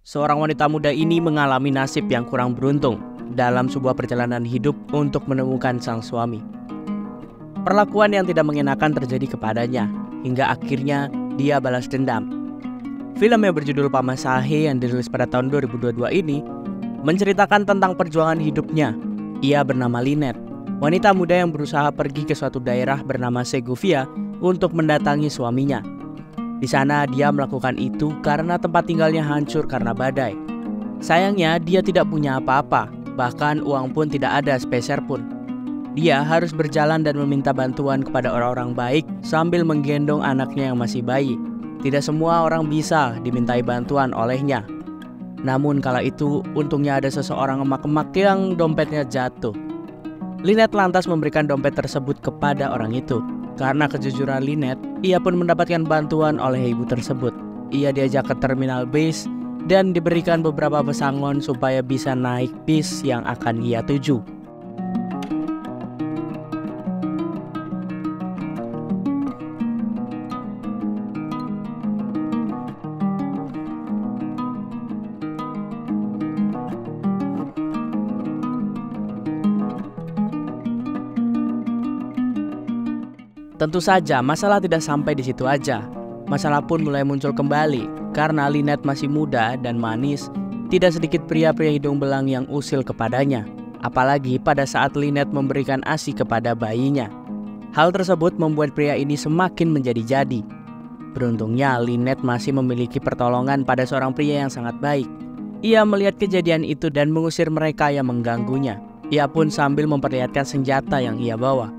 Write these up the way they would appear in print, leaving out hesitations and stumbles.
Seorang wanita muda ini mengalami nasib yang kurang beruntung dalam sebuah perjalanan hidup untuk menemukan sang suami. Perlakuan yang tidak mengenakan terjadi kepadanya, hingga akhirnya dia balas dendam. Film yang berjudul Pamasahe yang dirilis pada tahun 2022 ini menceritakan tentang perjuangan hidupnya. Ia bernama Lynette, wanita muda yang berusaha pergi ke suatu daerah bernama Segovia untuk mendatangi suaminya. Di sana dia melakukan itu karena tempat tinggalnya hancur karena badai. Sayangnya dia tidak punya apa-apa, bahkan uang pun tidak ada sepeser pun. Dia harus berjalan dan meminta bantuan kepada orang-orang baik sambil menggendong anaknya yang masih bayi. Tidak semua orang bisa dimintai bantuan olehnya. Namun kala itu untungnya ada seseorang emak-emak yang dompetnya jatuh. Lynette lantas memberikan dompet tersebut kepada orang itu. Karena kejujuran Lynette, ia pun mendapatkan bantuan oleh ibu tersebut. Ia diajak ke terminal bis dan diberikan beberapa pesangon supaya bisa naik bis yang akan ia tuju. Tentu saja masalah tidak sampai di situ aja. Masalah pun mulai muncul kembali karena Lynette masih muda dan manis. Tidak sedikit pria-pria hidung belang yang usil kepadanya, apalagi pada saat Lynette memberikan ASI kepada bayinya. Hal tersebut membuat pria ini semakin menjadi-jadi. Beruntungnya Lynette masih memiliki pertolongan pada seorang pria yang sangat baik. Ia melihat kejadian itu dan mengusir mereka yang mengganggunya. Ia pun sambil memperlihatkan senjata yang ia bawa.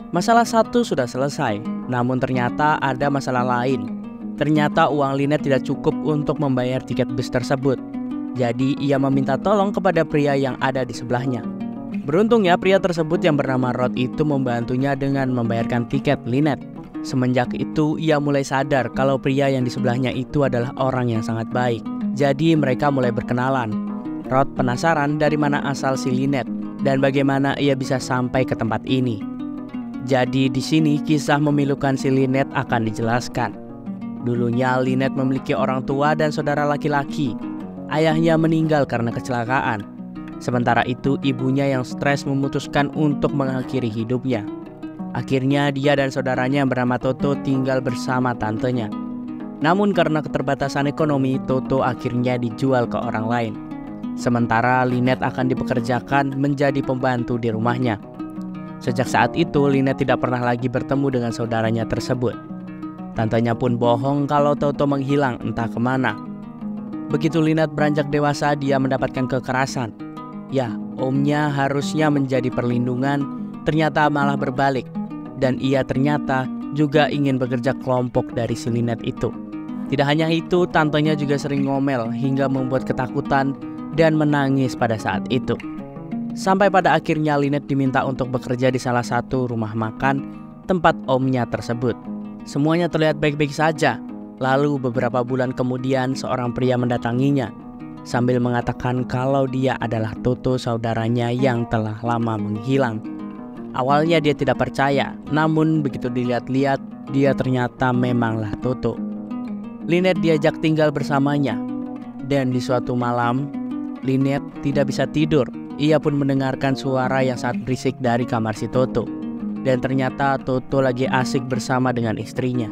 Masalah satu sudah selesai, namun ternyata ada masalah lain. Ternyata uang Lynette tidak cukup untuk membayar tiket bus tersebut. Jadi ia meminta tolong kepada pria yang ada di sebelahnya. Beruntungnya pria tersebut yang bernama Rod itu membantunya dengan membayarkan tiket Lynette. Semenjak itu ia mulai sadar kalau pria yang di sebelahnya itu adalah orang yang sangat baik. Jadi mereka mulai berkenalan. Rod penasaran dari mana asal si Lynette dan bagaimana ia bisa sampai ke tempat ini. Jadi di sini kisah memilukan si Lynette akan dijelaskan. Dulunya Lynette memiliki orang tua dan saudara laki-laki. Ayahnya meninggal karena kecelakaan. Sementara itu ibunya yang stres memutuskan untuk mengakhiri hidupnya. Akhirnya dia dan saudaranya yang bernama Toto tinggal bersama tantenya. Namun karena keterbatasan ekonomi, Toto akhirnya dijual ke orang lain. Sementara Lynette akan dipekerjakan menjadi pembantu di rumahnya. Sejak saat itu Lynette tidak pernah lagi bertemu dengan saudaranya tersebut. Tantenya pun bohong kalau Toto menghilang entah kemana. Begitu Lynette beranjak dewasa, dia mendapatkan kekerasan. Ya, omnya harusnya menjadi perlindungan, ternyata malah berbalik. Dan ia ternyata juga ingin bekerja kelompok dari si Lynette itu. Tidak hanya itu, tantenya juga sering ngomel hingga membuat ketakutan dan menangis pada saat itu. Sampai pada akhirnya Lynette diminta untuk bekerja di salah satu rumah makan tempat omnya tersebut. Semuanya terlihat baik-baik saja. Lalu beberapa bulan kemudian seorang pria mendatanginya sambil mengatakan kalau dia adalah Toto, saudaranya yang telah lama menghilang. Awalnya dia tidak percaya, namun begitu dilihat-lihat dia ternyata memanglah Toto. Lynette diajak tinggal bersamanya. Dan di suatu malam Lynette tidak bisa tidur. Ia pun mendengarkan suara yang sangat berisik dari kamar si Toto. Dan ternyata Toto lagi asik bersama dengan istrinya.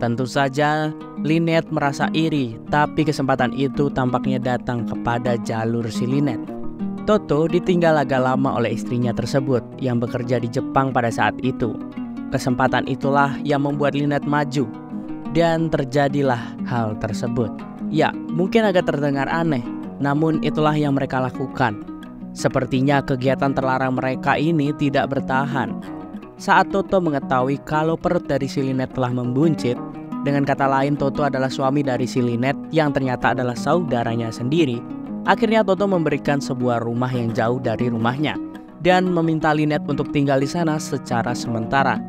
Tentu saja Lynette merasa iri, tapi kesempatan itu tampaknya datang kepada jalur si Lynette. Toto ditinggal agak lama oleh istrinya tersebut yang bekerja di Jepang pada saat itu. Kesempatan itulah yang membuat Lynette maju. Dan terjadilah hal tersebut. Ya, mungkin agak terdengar aneh, namun itulah yang mereka lakukan. Sepertinya kegiatan terlarang mereka ini tidak bertahan. Saat Toto mengetahui kalau perut dari si Lynette telah membuncit, dengan kata lain Toto adalah suami dari si Lynette yang ternyata adalah saudaranya sendiri, akhirnya Toto memberikan sebuah rumah yang jauh dari rumahnya dan meminta Lynette untuk tinggal di sana secara sementara.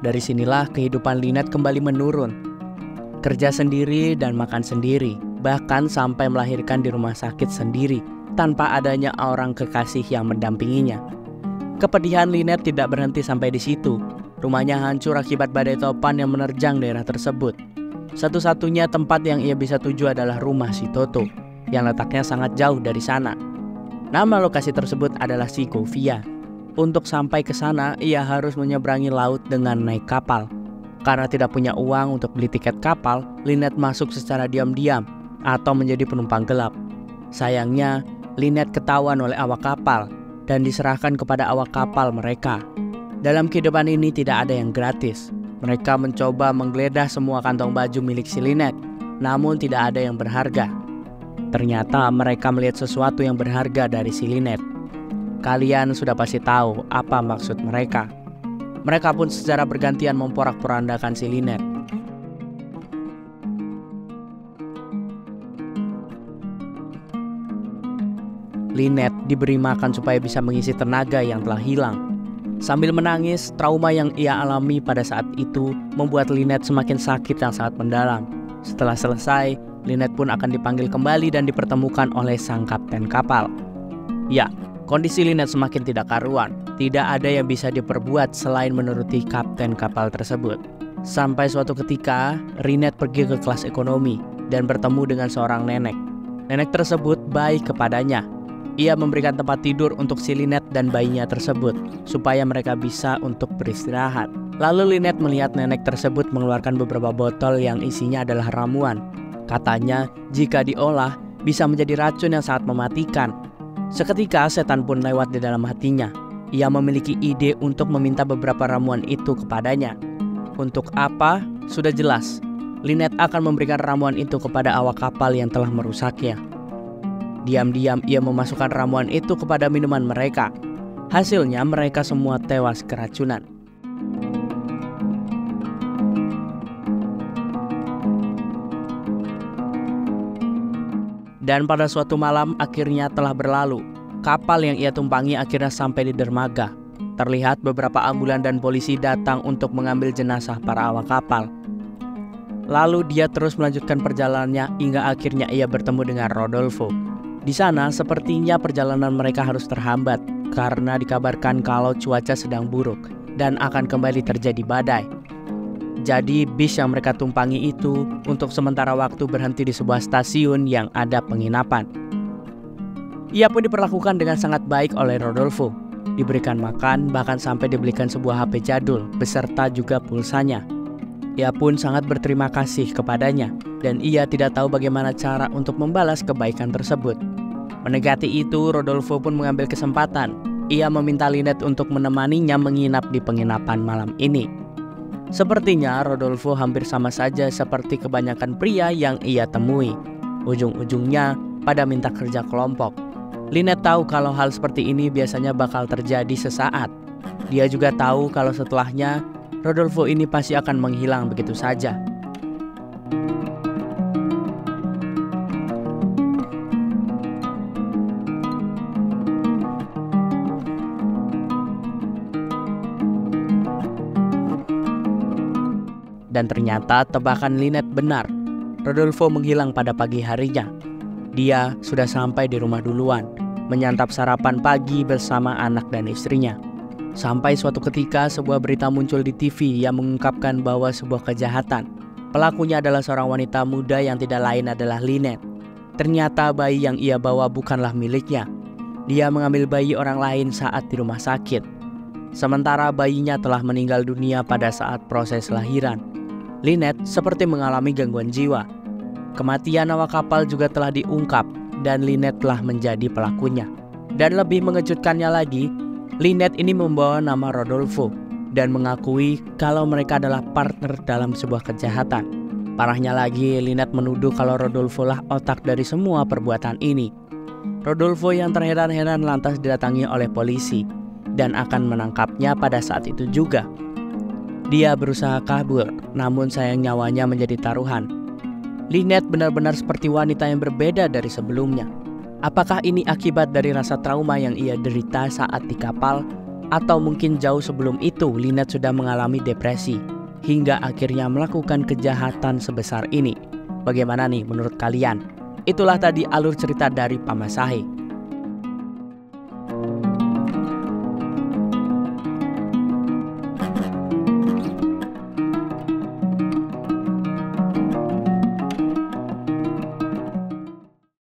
Dari sinilah kehidupan Lynette kembali menurun. Kerja sendiri dan makan sendiri, bahkan sampai melahirkan di rumah sakit sendiri tanpa adanya orang kekasih yang mendampinginya. Kepedihan Lynette tidak berhenti sampai di situ. Rumahnya hancur akibat badai topan yang menerjang daerah tersebut. Satu-satunya tempat yang ia bisa tuju adalah rumah si Toto, yang letaknya sangat jauh dari sana. Nama lokasi tersebut adalah Segovia. Untuk sampai ke sana, ia harus menyeberangi laut dengan naik kapal. Karena tidak punya uang untuk beli tiket kapal, Lynette masuk secara diam-diam atau menjadi penumpang gelap. Sayangnya, Lynette ketahuan oleh awak kapal dan diserahkan kepada awak kapal mereka. Dalam kehidupan ini tidak ada yang gratis. Mereka mencoba menggeledah semua kantong baju milik si Lynette, namun tidak ada yang berharga. Ternyata mereka melihat sesuatu yang berharga dari si Lynette. Kalian sudah pasti tahu apa maksud mereka. Mereka pun secara bergantian memporak-porandakan si Lynette. Lynette diberi makan supaya bisa mengisi tenaga yang telah hilang. Sambil menangis, trauma yang ia alami pada saat itu membuat Lynette semakin sakit yang sangat mendalam. Setelah selesai, Lynette pun akan dipanggil kembali dan dipertemukan oleh sang kapten kapal. Ya, kondisi Lynette semakin tidak karuan. Tidak ada yang bisa diperbuat selain menuruti kapten kapal tersebut. Sampai suatu ketika, Lynette pergi ke kelas ekonomi dan bertemu dengan seorang nenek. Nenek tersebut baik kepadanya. Ia memberikan tempat tidur untuk si Lynette dan bayinya tersebut, supaya mereka bisa untuk beristirahat. Lalu Lynette melihat nenek tersebut mengeluarkan beberapa botol yang isinya adalah ramuan. Katanya, jika diolah, bisa menjadi racun yang sangat mematikan. Seketika setan pun lewat di dalam hatinya. Ia memiliki ide untuk meminta beberapa ramuan itu kepadanya. Untuk apa? Sudah jelas. Lynette akan memberikan ramuan itu kepada awak kapal yang telah merusaknya. Diam-diam ia memasukkan ramuan itu kepada minuman mereka. Hasilnya mereka semua tewas keracunan. Dan pada suatu malam akhirnya telah berlalu. Kapal yang ia tumpangi akhirnya sampai di dermaga. Terlihat beberapa ambulan dan polisi datang untuk mengambil jenazah para awak kapal. Lalu dia terus melanjutkan perjalanannya hingga akhirnya ia bertemu dengan Rodolfo. Di sana sepertinya perjalanan mereka harus terhambat karena dikabarkan kalau cuaca sedang buruk dan akan kembali terjadi badai. Jadi bis yang mereka tumpangi itu untuk sementara waktu berhenti di sebuah stasiun yang ada penginapan. Ia pun diperlakukan dengan sangat baik oleh Rodolfo. Diberikan makan bahkan sampai dibelikan sebuah HP jadul beserta juga pulsanya. Ia pun sangat berterima kasih kepadanya dan ia tidak tahu bagaimana cara untuk membalas kebaikan tersebut. Mendekati itu, Rodolfo pun mengambil kesempatan. Ia meminta Lynette untuk menemaninya menginap di penginapan malam ini. Sepertinya Rodolfo hampir sama saja seperti kebanyakan pria yang ia temui. Ujung-ujungnya pada minta kerja kelompok. Lynette tahu kalau hal seperti ini biasanya bakal terjadi sesaat. Dia juga tahu kalau setelahnya Rodolfo ini pasti akan menghilang begitu saja. Dan ternyata tebakan Lynette benar. Rodolfo menghilang pada pagi harinya. Dia sudah sampai di rumah duluan, menyantap sarapan pagi bersama anak dan istrinya. Sampai suatu ketika sebuah berita muncul di TV yang mengungkapkan bahwa sebuah kejahatan. Pelakunya adalah seorang wanita muda yang tidak lain adalah Lynette. Ternyata bayi yang ia bawa bukanlah miliknya. Dia mengambil bayi orang lain saat di rumah sakit. Sementara bayinya telah meninggal dunia pada saat proses lahiran. Lynette seperti mengalami gangguan jiwa. Kematian awak kapal juga telah diungkap dan Lynette telah menjadi pelakunya. Dan lebih mengejutkannya lagi, Lynette ini membawa nama Rodolfo dan mengakui kalau mereka adalah partner dalam sebuah kejahatan. Parahnya lagi, Lynette menuduh kalau Rodolfo lah otak dari semua perbuatan ini. Rodolfo yang terheran-heran lantas didatangi oleh polisi dan akan menangkapnya pada saat itu juga. Dia berusaha kabur, namun sayang nyawanya menjadi taruhan. Lynette benar-benar seperti wanita yang berbeda dari sebelumnya. Apakah ini akibat dari rasa trauma yang ia derita saat di kapal? Atau mungkin jauh sebelum itu Lynette sudah mengalami depresi hingga akhirnya melakukan kejahatan sebesar ini? Bagaimana nih menurut kalian? Itulah tadi alur cerita dari Pak Masahe.